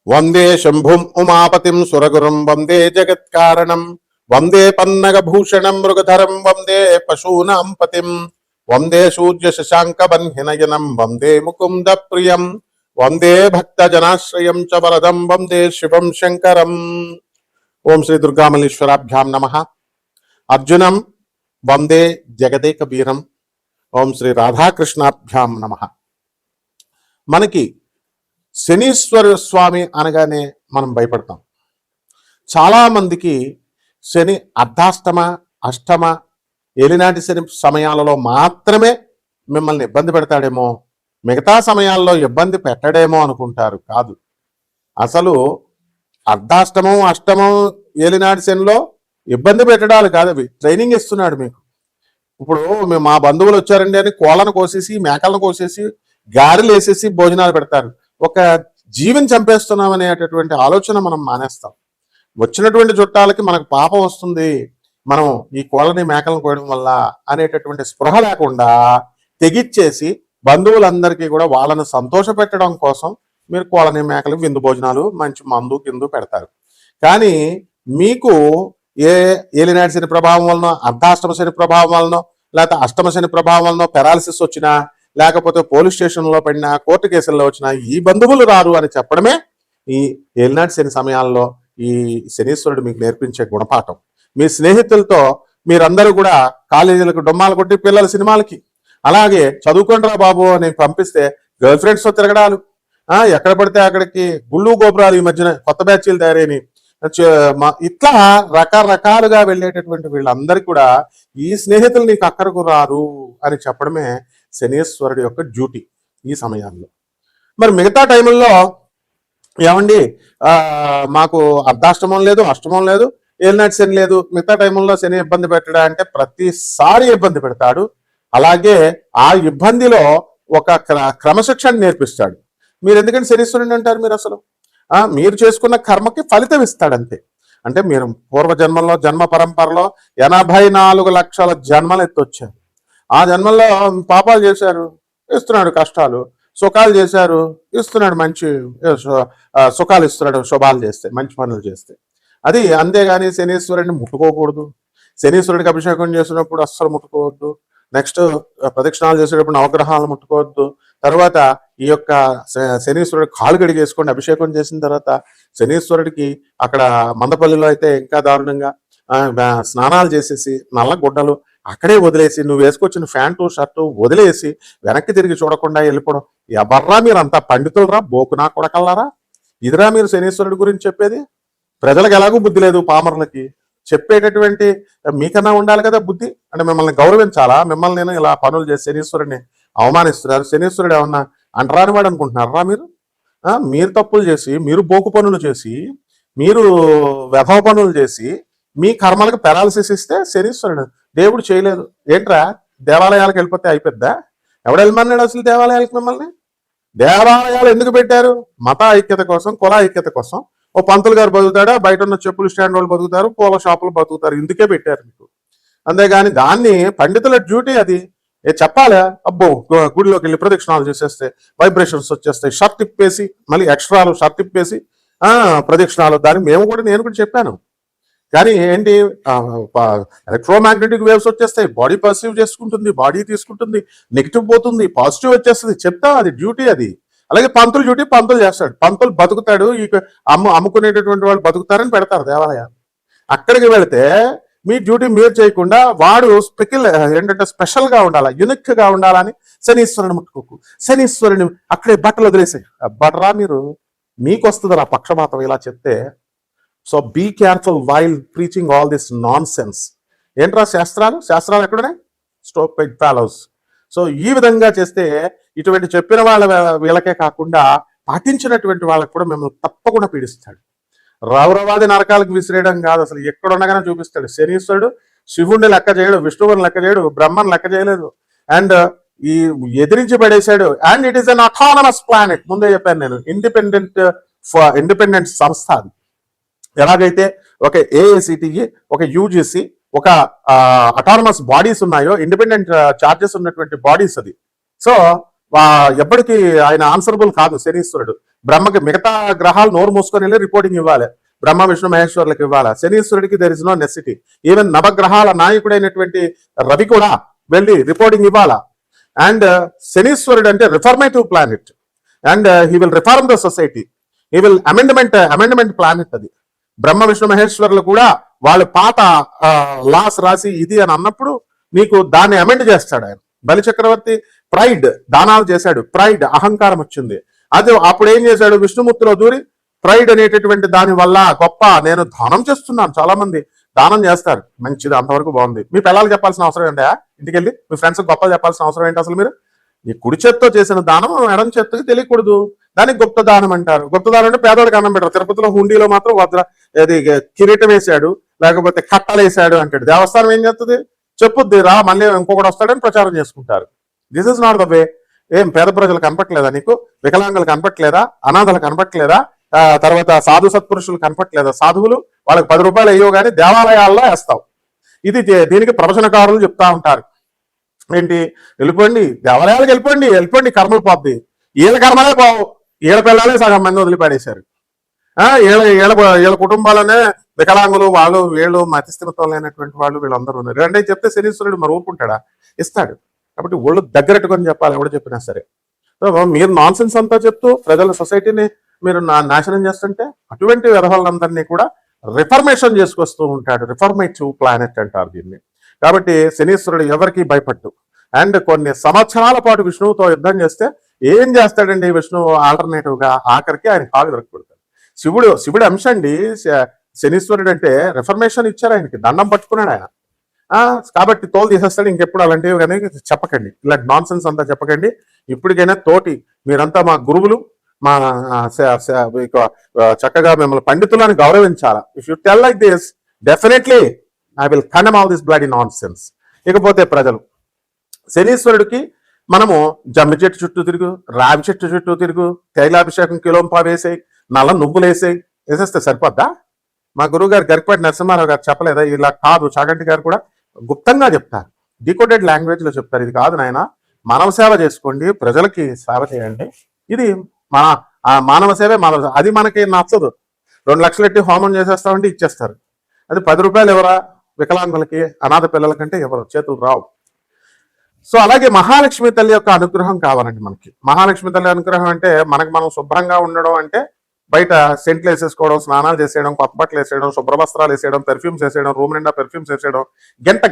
వందే శంభుం ఉమాపతిం సురగురుం వందే జగత్కారణం వందే పన్నగభూషణం మృగధరం వందే పశూనాం పతిం వందే సూర్య శశాంక బన్హినయనం వందే ముకుంద ప్రియం వందే భక్తజనాశ్రయం చ వరదం వందే శివం శంకరం. ఓం శ్రీ దుర్గామల్లీశ్వరాభ్యాం నమః. అర్జునం వందే జగదేక వీరం. ఓం శ్రీ రాధాకృష్ణాభ్యాం నమః. మనకి శనీశ్వర స్వామి అనగానే మనం భయపడతాం. చాలామందికి శని అర్ధాష్టమ అష్టమ ఏలినాటి శని సమయాలలో మాత్రమే మిమ్మల్ని ఇబ్బంది పెడతాడేమో, మిగతా సమయాల్లో ఇబ్బంది పెట్టడేమో అనుకుంటారు. కాదు, అసలు అర్ధాష్టమం అష్టమం ఏలినాటి శనిలో ఇబ్బంది పెట్టడాలు కాదు, అవి ట్రైనింగ్ ఇస్తున్నాడు మీకు. ఇప్పుడు మా బంధువులు వచ్చారండి అని కోళ్ళను కోసేసి మేకలను కోసేసి గారెలు వేసేసి భోజనాలు పెడతారు. ఒక జీవిని చంపేస్తున్నాం అనేటటువంటి ఆలోచన మనం మానేస్తాం. వచ్చినటువంటి చుట్టాలకి మనకు పాపం వస్తుంది, మనం ఈ కోళ్ళని మేకలను కోయడం వల్ల అనేటటువంటి స్పృహ లేకుండా తెగిచ్చేసి బంధువులందరికీ కూడా వాళ్ళని సంతోష పెట్టడం కోసం మీరు కోళ్ళని మేకలు విందు భోజనాలు మంచి మందు కింద పెడతారు. కానీ మీకు ఏలినాటి శని ప్రభావం వలన, అర్ధాష్టమ శని ప్రభావం వలన, లేకపోతే అష్టమ శని ప్రభావం వలన పెరాలసిస్ వచ్చినా, లేకపోతే పోలీస్ స్టేషన్లో పడినా, కోర్టు కేసుల్లో వచ్చినా ఈ బంధువులు రారు అని చెప్పడమే ఈ ఏలినాటి శని సమయాల్లో ఈ శనీశ్వరుడు మీకు నేర్పించే గుణపాఠం. మీ స్నేహితులతో మీరందరూ కూడా కాలేజీలకు డొమ్మాలు కొట్టి పిల్లల సినిమాలకి, అలాగే చదువుకుంటారా బాబు అని పంపిస్తే గర్ల్ ఫ్రెండ్స్తో తిరగడాలు, ఎక్కడ పడితే అక్కడికి గుళ్ళు గోపురాలు, ఈ మధ్యన కొత్త బ్యాచ్లు తయారైన ఇట్లా రకరకాలుగా వెళ్ళేటటువంటి వీళ్ళందరికీ కూడా ఈ స్నేహితులు నీకు అక్కడకు రారు అని చెప్పడమే శనీశ్వరుడి యొక్క డ్యూటీ ఈ సమయాల్లో. మరి మిగతా టైంలో ఏమండి మాకు అర్ధాష్టమం లేదు, అష్టమం లేదు, ఏలినాటి శని లేదు, మిగతా టైంలో శని ఇబ్బంది పెట్టడా అంటే ప్రతిసారి ఇబ్బంది పెడతాడు. అలాగే ఆ ఇబ్బందిలో ఒక క్రమశిక్షణ నేర్పిస్తాడు. మీరు ఎందుకంటే శనీశ్వరుని అంటారు? మీరు అసలు మీరు చేసుకున్న కర్మకి ఫలితం ఇస్తాడంతే. అంటే మీరు పూర్వజన్మల్లో జన్మ పరంపరలో 84 లక్షల జన్మలు ఎత్తొచ్చారు. ఆ జన్మల్లో పాపాలు చేశారు, ఇస్తున్నాడు కష్టాలు, సుఖాలు చేశారు, ఇస్తున్నాడు మంచి సుఖాలు ఇస్తున్నాడు, శుభాలు చేస్తే, మంచి పనులు చేస్తే. అది అంతేగాని శనీశ్వరుడిని ముట్టుకోకూడదు. శనీశ్వరుడికి అభిషేకం చేసినప్పుడు అస్సలు ముట్టుకోవద్దు. నెక్స్ట్ ప్రదక్షిణాలు చేసేటప్పుడు నవగ్రహాలను ముట్టుకోవద్దు. తర్వాత ఈ యొక్క శనీశ్వరుడు కాలు కడిగేసుకోండి. అభిషేకం చేసిన తర్వాత శనీశ్వరుడికి అక్కడ మందపల్లిలో అయితే ఇంకా దారుణంగా స్నానాలు చేసేసి నల్ల గుడ్డలు అక్కడే వదిలేసి, నువ్వు వేసుకొచ్చిన ప్యాంటు షర్టు వదిలేసి వెనక్కి తిరిగి చూడకుండా వెళ్ళిపోవడం. ఎవర్రా మీరు అంతా పండితులరా, బోకునా కొడకల్లారా? ఇదిరా మీరు శనీశ్వరుడి గురించి చెప్పేది? ప్రజలకు ఎలాగూ బుద్ధి లేదు, పామరులకి చెప్పేటటువంటి మీకన్నా ఉండాలి కదా బుద్ధి. అంటే మిమ్మల్ని గౌరవించాలా? మిమ్మల్ని నేను ఇలా పనులు చేసి శనీశ్వరుడిని అవమానిస్తున్నారు. శనీశ్వరుడు ఏమన్నా అంటరాని వాడు అనుకుంటున్నారా మీరు? మీరు తప్పులు చేసి, మీరు బోకు పనులు చేసి, మీరు వ్యభవ పనులు చేసి మీ కర్మలకు పెరాలసిస్ ఇస్తే శనీశ్వరుడు దేవుడు చేయలేదు. ఏంట్రా దేవాలయాలకు వెళ్ళిపోతే అయిపోద్దా? ఎవడు వెళ్ళమన్నాడు అసలు దేవాలయాలకు మిమ్మల్ని? దేవాలయాలు ఎందుకు పెట్టారు? మత ఐక్యత కోసం, కుల ఐక్యత కోసం. ఓ పంతులు గారు బతుకుతాడా, బయట ఉన్న చెప్పులు స్టాండ్ వాళ్ళు బతుకుతారు, పూల షాపులు బతుకుతారు, ఇందుకే పెట్టారు మీకు. అంతేగాని దాన్ని పండితుల డ్యూటీ అది చెప్పాలా? అబ్బో గుడిలోకి వెళ్ళి ప్రదక్షిణాలు చేసేస్తే వైబ్రేషన్స్ వచ్చేస్తాయి, షర్ట్ ఇప్పేసి మళ్ళీ ఎక్స్ట్రాలు షర్ట్ ఇప్పేసి ప్రదక్షిణాలు. దానికి నేను కూడా చెప్పాను. కానీ ఏంటి, ఎలక్ట్రోమాగ్నెటిక్ వేవ్స్ వచ్చేస్తాయి, బాడీ పర్సీవ్ చేసుకుంటుంది, బాడీ తీసుకుంటుంది, నెగిటివ్ పోతుంది, పాజిటివ్ వచ్చేస్తుంది. చెప్తాం, అది డ్యూటీ అది. అలాగే పంతులు డ్యూటీ పంతులు చేస్తాడు. పంతులు బతుకుతాడు, ఈ అమ్ముకునేటటువంటి వాళ్ళు బతుకుతారని పెడతారు దేవాలయాలు. అక్కడికి వెళితే మీ డ్యూటీ మీరు చేయకుండా వాడు ఏంటంటే స్పెషల్ గా ఉండాలా, యునిక్ గా ఉండాలని శనీశ్వరుని ముట్టుకోకు, శనీశ్వరుని అక్కడే బట్టలు వదిలేసాయి. బట్టరా మీరు, మీకు వస్తుంది రా పక్షపాతం ఇలా చెప్తే. So be careful while preaching all this nonsense. ఏంట్రా శాస్త్రాలు ఎక్కడున్నాయి? స్టోపెడ్ ఫాలోస్. సో ఈ విధంగా చేస్తే ఇటువంటి చెప్పిన వీళ్ళకే కాకుండా పాటించినటువంటి వాళ్ళకి కూడా మిమ్మల్ని తప్పకుండా పీడిస్తాడు. రౌరవాది నరకాలకు విసిరేయడం కాదు, అసలు ఎక్కడున్నగానే చూపిస్తాడు. శనీశ్వరుడు శివుడిని లెక్క చేయడు, విష్ణువుని లెక్క చేయడు, బ్రహ్మను లెక్క చేయలేదు, అండ్ ఈ ఎదిరించి పడేశాడు. And it is an autonomous planet. ముందే చెప్పాను నేను, ఇండిపెండెంట్ సంస్థ అది. ఎలాగైతే ఒక ఏఐసిటిఈ, ఒక యూజిసి, ఒక అటానమస్ బాడీస్ ఉన్నాయో, ఇండిపెండెంట్ చార్జెస్ ఉన్నటువంటి బాడీస్ అది. సో ఎప్పటికీ ఆయన ఆన్సరబుల్ కాదు శనీశ్వరుడు. బ్రహ్మకి మిగతా గ్రహాలు నోరు మూసుకొని వెళ్ళి రిపోర్టింగ్ ఇవ్వాలి, బ్రహ్మ విష్ణు మహేశ్వరులకు ఇవ్వాలి. శనీశ్వరుడికి there is no necessity. Even నవగ్రహాల నాయకుడైనటువంటి రవి కూడా వెళ్ళి రిపోర్టింగ్ ఇవ్వాలా. అండ్ శనీశ్వరుడు అంటే reformative planet, and he will reform the society, he will amendment planet. అది బ్రహ్మ విష్ణు మహేశ్వరులు కూడా వాళ్ళు పాత లాస్ రాసి ఇది అని అన్నప్పుడు నీకు దాన్ని అమెండ్ చేస్తాడు ఆయన. బలి చక్రవర్తి ప్రైడ్ దానాలు చేశాడు, ప్రైడ్ అహంకారం వచ్చింది. అది అప్పుడు ఏం చేశాడు, విష్ణుమూర్తిలో దూరి ప్రైడ్ అనేటటువంటి దాని వల్ల గొప్ప నేను దానం చేస్తున్నాను, చాలా మంది దానం చేస్తారు, మంచిది, అంతవరకు బాగుంది. మీ పిల్లలు చెప్పాల్సిన అవసరం ఏంటా, ఇంటికి వెళ్ళి మీ ఫ్రెండ్స్ గొప్ప చెప్పాల్సిన అవసరం ఏంటి అసలు? మీరు ఈ కుడి చేత్తో చేసిన దానం ఎడం చేత్తకి తెలియకూడదు, దానికి గుప్త దానం అంటారు. గుప్త దానం అంటే పేదవాడికి అన్నం పెట్టారు. తిరుపతిలో హుండీలో మాత్రం అది కిరీటం వేసాడు, లేకపోతే కట్టలు వేసాడు అంటాడు. దేవస్థానం ఏం చేస్తుంది, చెప్పుద్ది రా మళ్ళీ ఇంకొకటి వస్తాడని ప్రచారం చేసుకుంటారు. This is not the way. ఏం పేద ప్రజలు కనపట్లేదా నీకు, వికలాంగులు కనపట్లేదా, అనాథలు కనపట్లేదా, తర్వాత సాధు సత్పురుషులు కనపట్లేదా? సాధువులు వాళ్ళకి 10 రూపాయలు అయ్యో కానీ దేవాలయాల్లో వేస్తావు. ఇది దీనికి ప్రవచనకారులు చెప్తా ఉంటారు. ఏంటి, వెళ్ళిపోండి దేవాలయాలకు, వెళ్ళిపోండి కర్మలు పోద్ది. వీళ్ళ కర్మలే పోవు, వీళ్ళ పిల్లలే సగం మంది వదిలిపడేశారు. వీళ్ళ కుటుంబాలనే వికలాంగులు, వాళ్ళు వీళ్ళు మతిస్థిరత్వం లేనటువంటి వాళ్ళు వీళ్ళందరూ ఉన్నారు. అంటే చెప్తే శనీశ్వరుడు మరి ఊరుకుంటాడా, ఇస్తాడు. కాబట్టి ఒళ్ళు దగ్గరెట్టుకొని చెప్పాలి ఎవడు చెప్పినా సరే. సో మీరు నాన్ సెన్స్ అంతా చెప్తూ ప్రజల సొసైటీని మీరు నాశనం చేస్తుంటే అటువంటి వ్యవహారాలందరినీ కూడా రిఫర్మేషన్ చేసుకొస్తూ ఉంటాడు. రిఫర్మేటివ్ ప్లానెట్ అంటారు దీన్ని. కాబట్టి శనీశ్వరుడు ఎవరికి భయపడ్డు. అండ్ కొన్ని సంవత్సరాల పాటు విష్ణువుతో యుద్ధం చేస్తే ఏం చేస్తాడండి విష్ణువు ఆల్టర్నేటివ్ గా, ఆఖరికి ఆయన కాలు దొరకబడతాడు. శివుడు అంశ అండి శనీశ్వరుడు అంటే. రిఫర్మేషన్ ఇచ్చారు ఆయనకి, దండం పట్టుకున్నాడు ఆయన. కాబట్టి తోలు తీసేస్తాడు. ఇంకెప్పుడు అలాంటివి కానీ చెప్పకండి, ఇలాంటి నాన్ సెన్స్ అంతా చెప్పకండి. ఇప్పటికైనా తోటి మీరంతా మా గురువులు, మా చక్కగా మిమ్మల్ని పండితులను గౌరవించాలా. If you tell like this definitely I will condemn all this bloody nonsense. ఇకపోతే ప్రజలు శనీశ్వరుడికి మనము జమ్మి చెట్టు చుట్టూ తిరుగు, రావి చెట్టు చుట్టూ తిరుగు, తైలాభిషేకం కిలోంపా వేసేయి, నల్ల నువ్వులు వేసేస్తే సరిపోద్దా? మా గురువు గారు గరికపాటి నరసింహారావు గారు చెప్పలేదా? ఇలా కాదు, చాగంటి గారు కూడా గుప్తంగా చెప్తారు, డీకోడెడ్ లాంగ్వేజ్ లో చెప్తారు. ఇది కాదు నాయన, మానవ సేవ చేసుకోండి, ప్రజలకి సేవ చేయండి. ఇది మన మానవ సేవే మానవ సేవ. అది మనకి నచ్చదు. 2 లక్షలు ఎట్టి హోమం చేసేస్తామంటే ఇచ్చేస్తారు. అది 10 రూపాయలు ఎవరా వికలాంగులకి, అనాథ పిల్లలకంటే ఎవరు చేతులు రావు. సో అలాగే మహాలక్ష్మి తల్లి యొక్క అనుగ్రహం కావాలండి మనకి. మహాలక్ష్మి తల్లి అనుగ్రహం అంటే మనకు మనం శుభ్రంగా ఉండడం అంటే బయట సెంట్లు వేసేసుకోవడం, స్నానాలు చేసేయడం, కొత్త బట్టలు వేసేయడం, శుభ్రవస్త్రాలు వేసేయడం, పెర్ఫ్యూమ్స్ వేసేయడం, రూమ్ నిండా పెర్ఫ్యూమ్స్ వేసేయడం,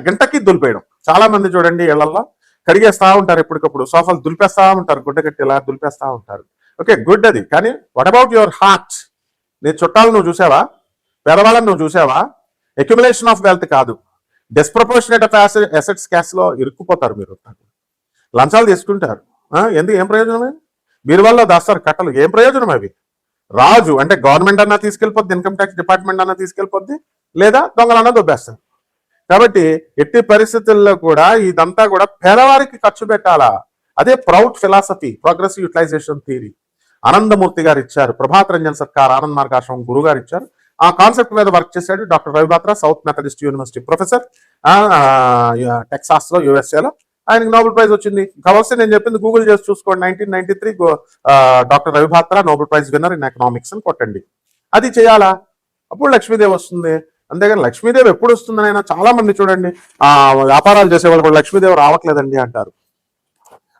గంటకి దులిపేయడం. చాలా మంది చూడండి ఇళ్లలో కడిగేస్తా ఉంటారు, ఎప్పటికప్పుడు సోఫాలు దులిపేస్తా ఉంటారు, గుడ్డ కట్టి ఇలా దులిపేస్తా ఉంటారు. ఓకే, గుడ్ అది. కానీ వాట్ అబౌట్ యువర్ హార్ట్? నీ చుట్టాలు నువ్వు చూసావా? పేదవాళ్ళని నువ్వు చూసావా? అక్యుములేషన్ ఆఫ్ వెల్త్ కాదు, డిస్ప్రపోర్షనేట్ ఆఫ్ అసెట్స్ క్యాష్ లో ఇరుక్కుపోతారు మీరు. లంచాలు తీసుకుంటారు. ఎందుకు, ఏం ప్రయోజనమే? మీరు వల్ల దాస్తారు కట్టలు, ఏం ప్రయోజనం అవి? రాజు అంటే గవర్నమెంట్ అన్నా తీసుకెళ్ళిపోద్ది, ఇన్కమ్ ట్యాక్స్ డిపార్ట్మెంట్ అన్నా తీసుకెళ్ళిపోద్ది, లేదా దొంగలన్నా దొబ్బేస్తారు. కాబట్టి ఎట్టి పరిస్థితుల్లో కూడా ఇదంతా కూడా పేదవారికి ఖర్చు పెట్టాలా. అదే PROUT philosophy, progressive utilization theory Anandamurti garu ఇచ్చారు. ప్రభాత్ రంజన్ సర్కార్ ఆనంద్ మార్గాశ్రమం గురువు గారు ఇచ్చారు. ఆ కాన్సెప్ట్ మీద వర్క్ చేశాడు doctor Ravi Batra, south Methodist university professor, Texas లో, యుఎస్ఏలో. ఆయనకి నోబెల్ ప్రైజ్ వచ్చింది. కావాల్సి నేను చెప్పింది గూగుల్ చేసి చూసుకోండి. 1993 doctor Ravi Batra Nobel prize winner in economics అని కొట్టండి. అది చేయాలా, అప్పుడు లక్ష్మీదేవి వస్తుంది. అంతేగాని లక్ష్మీదేవి ఎప్పుడు వస్తుందని అయినా చాలా మంది చూడండి వ్యాపారాలు చేసేవాళ్ళు కూడా లక్ష్మీదేవి రావట్లేదండి అంటారు.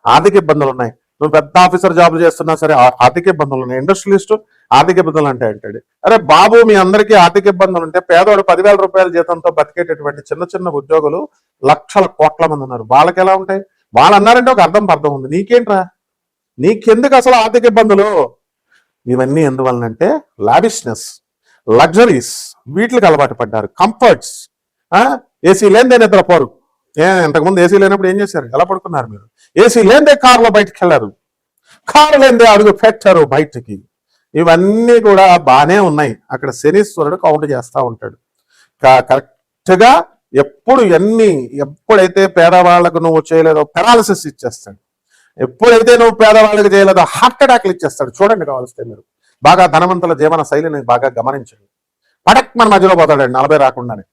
ఆర్థిక ఇబ్బందులు ఉన్నాయి. నువ్వు పెద్ద ఆఫీసర్ జాబ్ చేస్తున్నా సరే ఆర్థిక ఇబ్బందులు ఉన్నాయి. ఇండస్ట్రియలిస్ట్ ఆర్థిక ఇబ్బందులు అంటే అంటాడు. అరే బాబు, మీ అందరికీ ఆర్థిక ఇబ్బందులు ఉంటే పేదవాడు 10,000 రూపాయల జీతంతో బతికేటటువంటి చిన్న చిన్న ఉద్యోగులు లక్షల కోట్ల మంది ఉన్నారు. వాళ్ళకి ఎలా ఉంటాయి? వాళ్ళు అన్నారంటే ఒక అర్థం ఉంది. నీకేంట్రా, నీకెందుకు అసలు ఆర్థిక ఇబ్బందులు? ఇవన్నీ ఎందువలనంటే లావిష్నెస్, లగ్జరీస్, వీటికి అలవాటు పడ్డారు. కంఫర్ట్స్, ఏసీ లేనిదే నిద్రపోరు. ఇంతకుముందు ఏసీ లేనప్పుడు ఏం చేశారు? ఎలా పడుకున్నారు మీరు? ఏసీ లేనిదే కారులో బయటకు వెళ్ళారు, కారు లేనిదే అడుగు పెట్టారు బయటికి. ఇవన్నీ కూడా బాగానే ఉన్నాయి. అక్కడ శనీశ్వరుడు కౌంట్ చేస్తూ ఉంటాడు. కరెక్ట్ గా ఎప్పుడైతే పేదవాళ్లకు నువ్వు చేయలేదో పెరాలసిస్ ఇచ్చేస్తాడు. ఎప్పుడైతే నువ్వు పేదవాళ్ళకి చేయలేదో హార్ట్ అటాక్లు ఇచ్చేస్తాడు. చూడండి కావాల్స్తే మీరు బాగా ధనవంతుల జీవన శైలిని బాగా గమనించండి. పడక్ మన మధ్యలో పోతాడండి 40 రాకుండానే.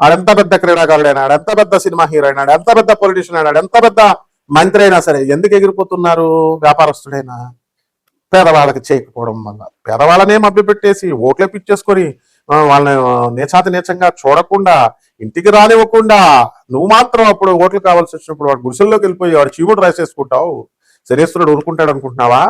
ఆడెంత పెద్ద క్రీడాకారుడైనా, ఆడెంత పెద్ద సినిమా హీరో అయినా, ఎంత పెద్ద పొలిటీషియన్ అయినా, ఎంత పెద్ద మంత్రి అయినా సరే ఎందుకు ఎగిరిపోతున్నారు? వ్యాపారస్తుడైనా పేదవాళ్ళకి చేయకపోవడం వల్ల పేదవాళ్ళనే మభ్యపెట్టేసి ఓట్లే పిచ్చేసుకొని వాళ్ళని నీచంగా చూడకుండా ఇంటికి రానివ్వకుండా నువ్వు మాత్రం అప్పుడు ఓట్లు కావాల్సి వచ్చినప్పుడు వాడు గుడిసెల్లోకి వెళ్ళిపోయి వాడు చీవుడు రాసేసుకుంటావు. శనీశ్వరుడు ఊరుకుంటాడు అనుకుంటున్నావా?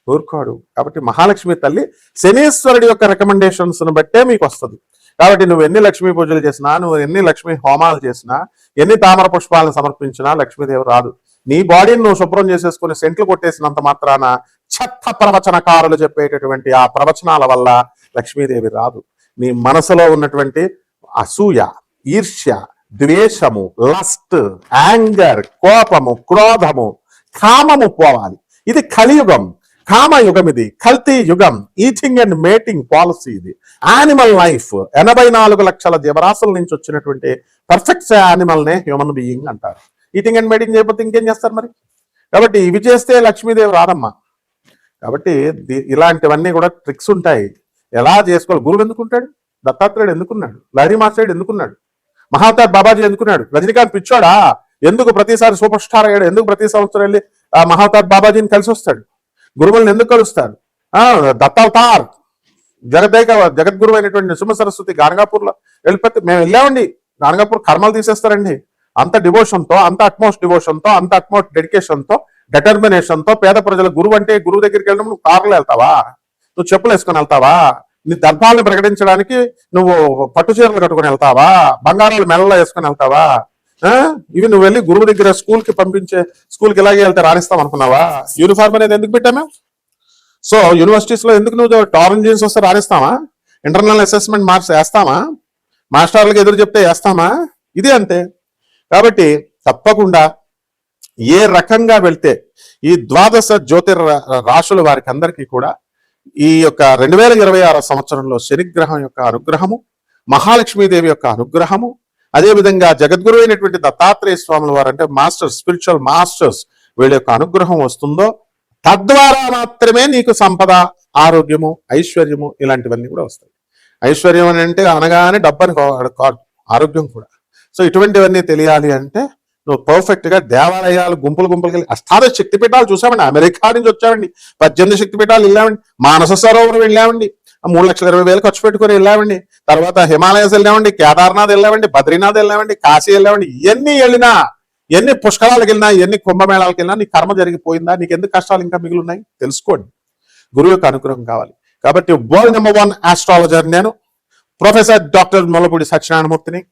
ఊరుకోడు. కాబట్టి మహాలక్ష్మి తల్లి శనీశ్వరుడి యొక్క రికమెండేషన్స్ బట్టే మీకు వస్తుంది. కాబట్టి నువ్వు ఎన్ని లక్ష్మీ పూజలు చేసినా, నువ్వు ఎన్ని లక్ష్మీ హోమాలు చేసినా, ఎన్ని తామర పుష్పాలను సమర్పించినా లక్ష్మీదేవి రాదు. నీ బాడీని నువ్వు శుభ్రం చేసేసుకుని సెంట్లు కొట్టేసినంత మాత్రాన చెత్త ప్రవచనకారులు చెప్పేటటువంటి ఆ ప్రవచనాల వల్ల లక్ష్మీదేవి రాదు. నీ మనసులో ఉన్నటువంటి అసూయ, ఈర్ష్య, ద్వేషము, లస్ట్, యాంగర్, కోపము, క్రోధము, కామము పోవాలి. ఇది కలియుగం, కామయుగం, ఇది కల్తీ యుగం, ఈటింగ్ అండ్ మేటింగ్ పాలసీ, ఇది యానిమల్ లైఫ్. 84 లక్షల జీవరాశుల నుంచి వచ్చినటువంటి పర్ఫెక్ట్ యానిమల్ నే హ్యూమన్ బీయింగ్ అంటారు. ఈటింగ్ అండ్ మేటింగ్ చేయకపోతే ఇంకేం చేస్తారు మరి? కాబట్టి ఇవి చేస్తే లక్ష్మీదేవి రాదమ్మా. కాబట్టి ఇలాంటివన్నీ కూడా ట్రిక్స్ ఉంటాయి, ఎలా చేసుకోవాలి. గురువు ఎందుకుంటాడు? దత్తాత్రేయుడు ఎందుకున్నాడు? లహరి మాస్టర్డు ఎందుకున్నాడు? మహావతార్ బాబాజీ ఎందుకున్నాడు? రజనీకాంత్ పిచ్చోడా? ఎందుకు ప్రతిసారి సూపర్ స్టార్ అయ్యాడు? ఎందుకు ప్రతి సంవత్సరం వెళ్ళి మహావతార్ బాబాజీని కలిసి వస్తాడు? గురువులను ఎందుకు కలుస్తారు? దత్తావతార్ జగద్గురు అయినటువంటి నృసింహ సరస్వతి గానగాపూర్లో వెళ్ళిపోతే మేము వెళ్ళామండి. గానగాపూర్ కర్మలు తీసేస్తారండి. అంత డివోషన్తో, అంత అట్మోస్ట్ డివోషన్తో, అంత అట్మోస్ట్ డెడికేషన్తో, డిటర్మినేషన్తో పేద ప్రజల గురువు అంటే గురువు దగ్గరికి వెళ్ళినప్పుడు నువ్వు కార్లో వెళ్తావా? నువ్వు చెప్పులు వేసుకొని వెళ్తావా? నీ దర్భాలను ప్రకటించడానికి నువ్వు పట్టు చీరలు కట్టుకుని వెళ్తావా? బంగారాలు మెడలో వేసుకొని వెళ్తావా? ఇవి నువ్వు వెళ్ళి గురువు దగ్గర స్కూల్కి పంపించే, స్కూల్కి ఇలాగే వెళ్తే రాణిస్తాం అనుకున్నావా? యూనిఫార్మ్ అనేది ఎందుకు పెట్టాము? సో యూనివర్సిటీస్ లో ఎందుకు నువ్వు టారెంట్ జీన్స్ వస్తే రాణిస్తామా? ఇంటర్నల్ అసెస్మెంట్ మార్క్స్ వేస్తామా? మాస్టర్లకు ఎదురు చెప్తే వేస్తామా? ఇది అంతే. కాబట్టి తప్పకుండా ఏ రకంగా వెళ్తే ఈ ద్వాదశ జ్యోతిర్ రాశుల వారికి అందరికీ కూడా ఈ యొక్క 2026 సంవత్సరంలో శనిగ్రహం యొక్క అనుగ్రహము, మహాలక్ష్మీదేవి యొక్క అనుగ్రహము, అదేవిధంగా జగద్గురు అయినటువంటి దత్తాత్రేయ స్వాముల వారు అంటే మాస్టర్స్, స్పిరిచువల్ మాస్టర్స్, వీళ్ళ యొక్క అనుగ్రహం వస్తుందో తద్వారా మాత్రమే నీకు సంపద, ఆరోగ్యము, ఐశ్వర్యము ఇలాంటివన్నీ కూడా వస్తాయి. ఐశ్వర్యం అని అంటే అనగానే డబ్బని కాదు, ఆరోగ్యం కూడా. సో ఇటువంటివన్నీ తెలియాలి అంటే నువ్వు పర్ఫెక్ట్ గా దేవాలయాలు గుంపులుకి వెళ్ళి అష్టాదశ శక్తిపీఠాలు చూసామండి. అమెరికా నుంచి వచ్చామండి, 18 శక్తిపీఠాలు వెళ్ళామండి, మానస సరోవరం వెళ్ళామండి, 3,20,000 ఖర్చు పెట్టుకుని వెళ్ళామండి, తర్వాత హిమాలయస్ వెళ్ళామండి, కేదార్నాథ్ వెళ్ళామండి, బద్రీనాథ్ వెళ్ళామండి, కాశీ వెళ్ళామండి. ఇవన్నీ వెళ్ళినా, ఎన్ని పుష్కరాలకు వెళ్ళినా, ఎన్ని కుంభమేళాలకు వెళ్ళినా నీ కర్మ జరిగిపోయిందా? నీకు ఎందుకు కష్టాలు ఇంకా మిగిలిన్నాయి? తెలుసుకోండి. గురువు యొక్క అనుగ్రహం కావాలి. కాబట్టి వరల్డ్ నెంబర్ 1 ఆస్ట్రాలజర్ నేను, ప్రొఫెసర్ డాక్టర్ ముల్లపూడి సత్యనారాయణమూర్తిని,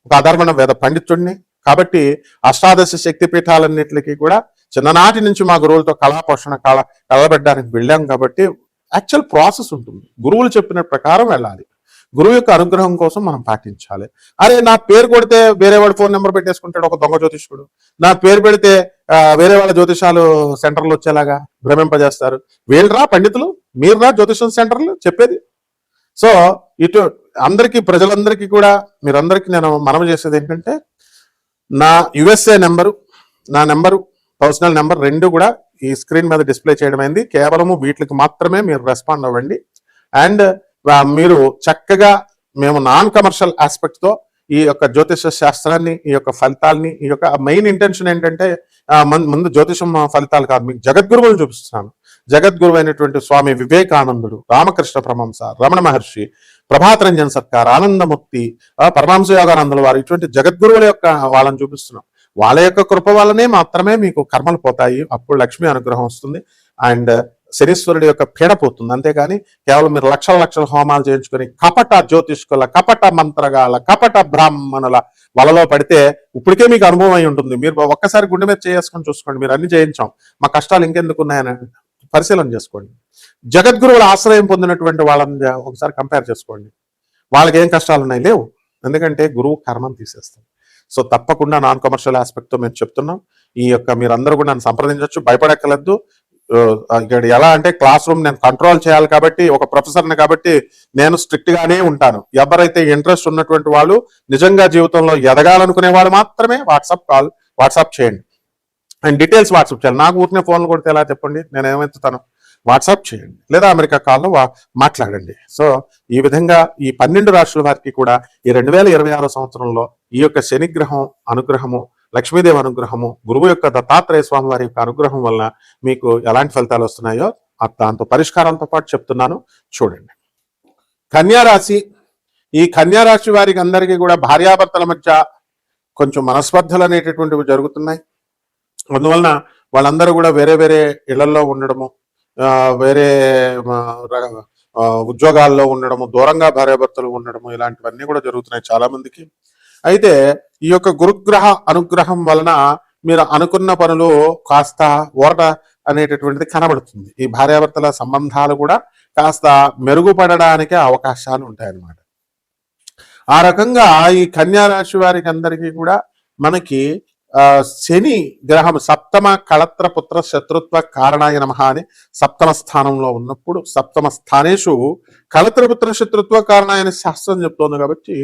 ఒక అధర్వణ వేద పండితుడిని. కాబట్టి అష్టాదశ శక్తి పీఠాలన్నింటికి కూడా చిన్ననాటి నుంచి మా గురువులతో కళాపోషణ కలబెట్టడానికి వెళ్ళాం. కాబట్టి యాక్చువల్ ప్రాసెస్ ఉంటుంది, గురువులు చెప్పిన ప్రకారం వెళ్ళాలి. గురువు యొక్క అనుగ్రహం కోసం మనం పాటించాలి. అరే నా పేరు కొడితే వేరే వాడు ఫోన్ నెంబర్ పెట్టేసుకుంటాడు ఒక దొంగ జ్యోతిష్కుడు, నా పేరు పెడితే వేరే వాళ్ళ జ్యోతిషాలు సెంటర్లు వచ్చేలాగా భ్రమింపజేస్తారు. వీళ్ళరా పండితులు, మీరురా జ్యోతిషం సెంటర్లు చెప్పేది. సో ఇటు అందరికీ, ప్రజలందరికీ కూడా మీరందరికీ నేను మనవి చేసేది ఏంటంటే, నా యుఎస్ఏ నెంబరు, నా నెంబరు, పర్సనల్ నెంబర్ 2 కూడా ఈ స్క్రీన్ మీద డిస్ప్లే చేయడం అయింది. కేవలము వీటికి మాత్రమే మీరు రెస్పాండ్ అవ్వండి. అండ్ మీరు చక్కగా, మేము నాన్ కమర్షియల్ ఆస్పెక్ట్ తో ఈ యొక్క జ్యోతిష శాస్త్రాన్ని, ఈ యొక్క ఫలితాలని, ఈ యొక్క మెయిన్ ఇంటెన్షన్ ఏంటంటే ముందు జ్యోతిషం ఫలితాలు కాదు, మీకు జగద్గురువులు చూపిస్తున్నాను. జగద్గురువు అయినటువంటి స్వామి వివేకానందుడు, రామకృష్ణ పరమహంస, రమణ మహర్షి, ప్రభాతరంజన్ సర్కార్, ఆనందముక్తి, పరమహంస యోగానందుల వారు, ఇటువంటి జగద్గురువుల యొక్క వాళ్ళని చూపిస్తున్నాం. వాళ్ళ యొక్క కృప వల్లనే మాత్రమే మీకు కర్మలు పోతాయి, అప్పుడు లక్ష్మీ అనుగ్రహం వస్తుంది, అండ్ శనీశ్వరుడి యొక్క పీడ పోతుంది. అంతేగాని కేవలం మీరు లక్షల హోమాలు చేయించుకొని కపట జ్యోతిష్కుల, కపట మంత్రగాల, కపట బ్రాహ్మణుల వలలో పడితే ఇప్పటికే మీకు అనుభవం అయి ఉంటుంది. మీరు ఒక్కసారి గుండె మీద చేసుకొని చూసుకోండి, మీరు అన్ని చేయించాం, మా కష్టాలు ఇంకెందుకు ఉన్నాయని పరిశీలన చేసుకోండి. జగద్గురువుల ఆశ్రయం పొందినటువంటి వాళ్ళని ఒకసారి కంపేర్ చేసుకోండి, వాళ్ళకి ఏం కష్టాలు ఉన్నాయి? లేవు. ఎందుకంటే గురువు కర్మం తీసేస్తాం. సో తప్పకుండా నాన్ కమర్షియల్ ఆస్పెక్ట్ తో మేము చెప్తున్నాం. ఈ యొక్క మీరందరూ కూడా నన్ను సంప్రదించవచ్చు, భయపడక్కర్లేదు. ఇక్కడ ఎలా అంటే క్లాస్ రూమ్ నేను కంట్రోల్ చేయాలి కాబట్టి, ఒక ప్రొఫెసర్ని కాబట్టి నేను స్ట్రిక్ట్ గానే ఉంటాను. ఎవరైతే ఇంట్రెస్ట్ ఉన్నటువంటి వాళ్ళు, నిజంగా జీవితంలో ఎదగాలనుకునే వాళ్ళు మాత్రమే వాట్సాప్ చేయండి, అండ్ డీటెయిల్స్ వాట్సాప్ చేయాలి. నాకు ఊరినే ఫోన్లు కొడితే ఎలా చెప్పండి, నేను ఏమెత్తుతాను? వాట్సాప్ చేయండి, లేదా అమెరికా కాల్లో మాట్లాడండి. సో ఈ విధంగా ఈ 12 రాశుల వారికి కూడా ఈ 2026 సంవత్సరంలో ఈ యొక్క శనిగ్రహం అనుగ్రహము, లక్ష్మీదేవి అనుగ్రహము, గురువు యొక్క దత్తాత్రేయ స్వామి వారి యొక్క అనుగ్రహం వలన మీకు ఎలాంటి ఫలితాలు వస్తున్నాయో దాంతో పరిష్కారంతో పాటు చెప్తున్నాను, చూడండి. కన్యా రాశి, ఈ కన్యా రాశి వారికి అందరికీ కూడా భార్యాభర్తల మధ్య కొంచెం మనస్పర్ధలు అనేటటువంటివి జరుగుతున్నాయి. అందువలన వాళ్ళందరూ కూడా వేరే వేరే ఇళ్లలో ఉండడము, వేరే ఉద్యోగాల్లో ఉండడము, దూరంగా భార్యాభర్తలు ఉండడము, ఇలాంటివన్నీ కూడా జరుగుతున్నాయి చాలా మందికి. అయితే ఈ యొక్క గురుగ్రహ అనుగ్రహం వలన మీరు అనుకున్న పనులు కాస్త ఊరట అనేటటువంటిది కనబడుతుంది. ఈ భార్యాభర్తల సంబంధాలు కూడా కాస్త మెరుగుపడడానికి అవకాశాలు ఉంటాయన్నమాట. ఆ రకంగా ఈ కన్యా రాశి వారికి అందరికీ కూడా మనకి శని గ్రహం సప్తమ కళత్ర పుత్ర శత్రుత్వ కారణాయ నమః అని సప్తమ స్థానంలో ఉన్నప్పుడు, సప్తమ స్థానేషు కళత్ర పుత్ర శత్రుత్వ కారణాయ అని శాస్త్రం చెప్తోంది. కాబట్టి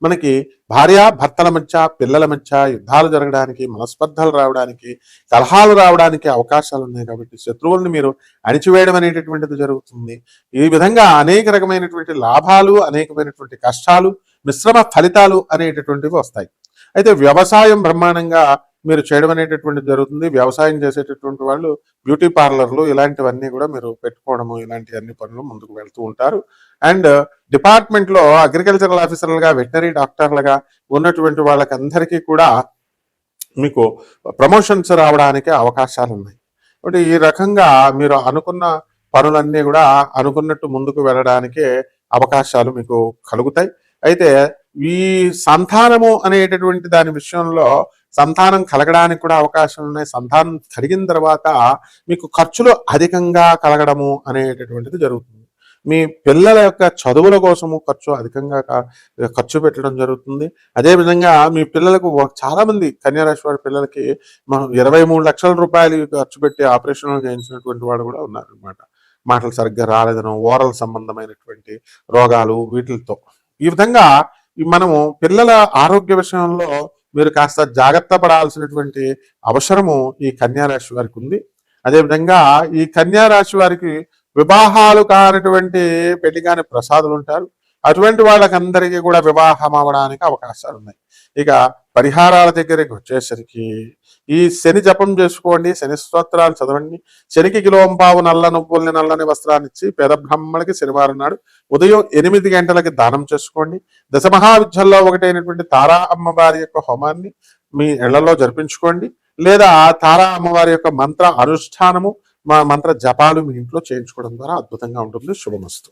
మనకి భార్య భర్తల మధ్య, పిల్లల మధ్య యుద్ధాలు జరగడానికి, మనస్పర్ధలు రావడానికి, కలహాలు రావడానికి అవకాశాలు ఉన్నాయి. కాబట్టి శత్రువుల్ని మీరు అణిచివేయడం అనేటటువంటిది జరుగుతుంది. ఈ విధంగా అనేక రకమైనటువంటి లాభాలు, అనేకమైనటువంటి కష్టాలు, మిశ్రమ ఫలితాలు అనేటటువంటివి వస్తాయి. అయితే వ్యవసాయం బ్రహ్మాండంగా మీరు చేయడం అనేటటువంటిది జరుగుతుంది. వ్యవసాయం చేసేటటువంటి వాళ్ళు బ్యూటీ పార్లర్లు ఇలాంటివన్నీ కూడా మీరు పెట్టుకోవడము, ఇలాంటి అన్ని పనులు ముందుకు వెళ్తూ ఉంటారు. అండ్ డిపార్ట్మెంట్లో అగ్రికల్చరల్ ఆఫీసర్లుగా, వెటనరీ డాక్టర్లుగా ఉన్నటువంటి వాళ్ళకి అందరికీ కూడా మీకు ప్రమోషన్స్ రావడానికి అవకాశాలు ఉన్నాయి. కాబట్టి ఈ రకంగా మీరు అనుకున్న పనులన్నీ కూడా అనుకున్నట్టు ముందుకు వెళ్ళడానికే అవకాశాలు మీకు కలుగుతాయి. అయితే ఈ సంతానము అనేటటువంటి దాని విషయంలో సంతానం కలగడానికి కూడా అవకాశాలు ఉన్నాయి. సంతానం కలిగిన తర్వాత మీకు ఖర్చులు అధికంగా కలగడము అనేటటువంటిది జరుగుతుంది. మీ పిల్లల యొక్క చదువుల కోసము అధికంగా ఖర్చు పెట్టడం జరుగుతుంది. అదేవిధంగా మీ పిల్లలకు చాలా మంది కన్యారాశి వారి పిల్లలకి మనం 23 లక్షల రూపాయలు ఖర్చు పెట్టి ఆపరేషన్లు చేయించినటువంటి వాడు కూడా ఉన్నారనమాట. మాటలు సరిగ్గా రాలేదనో, ఓరల్ సంబంధమైనటువంటి రోగాలు వీటితో. ఈ విధంగా మనము పిల్లల ఆరోగ్య విషయంలో మీరు కాస్త జాగ్రత్త పడాల్సినటువంటి అవసరము ఈ కన్యా రాశి వారికి ఉంది. అదేవిధంగా ఈ కన్యా రాశి వారికి వివాహాలు కానటువంటి పెళ్లి కాని ప్రసాదులు ఉంటారు. అటువంటి వాళ్ళకందరికీ కూడా వివాహం అవ్వడానికి అవకాశాలు ఉన్నాయి. ఇక పరిహారాల దగ్గరికి వచ్చేసరికి ఈ శని జపం చేసుకోండి, శని స్తోత్రాలు చదవండి. శనికి కిలోంపావు నల్ల నువ్వుల్ని, నల్లని వస్త్రాన్ని ఇచ్చి పేద బ్రాహ్మణులకి శనివారం నాడు ఉదయం 8 గంటలకి దానం చేసుకోండి. దశమహావిద్యల్లో ఒకటైనటువంటి తారా అమ్మవారి యొక్క హోమాన్ని మీ ఇళ్లలో జరిపించుకోండి. లేదా తారా అమ్మవారి యొక్క మంత్ర అనుష్ఠానము, మంత్ర జపాలు మీ ఇంట్లో చేయించుకోవడం ద్వారా అద్భుతంగా ఉంటుంది. శుభమస్తు.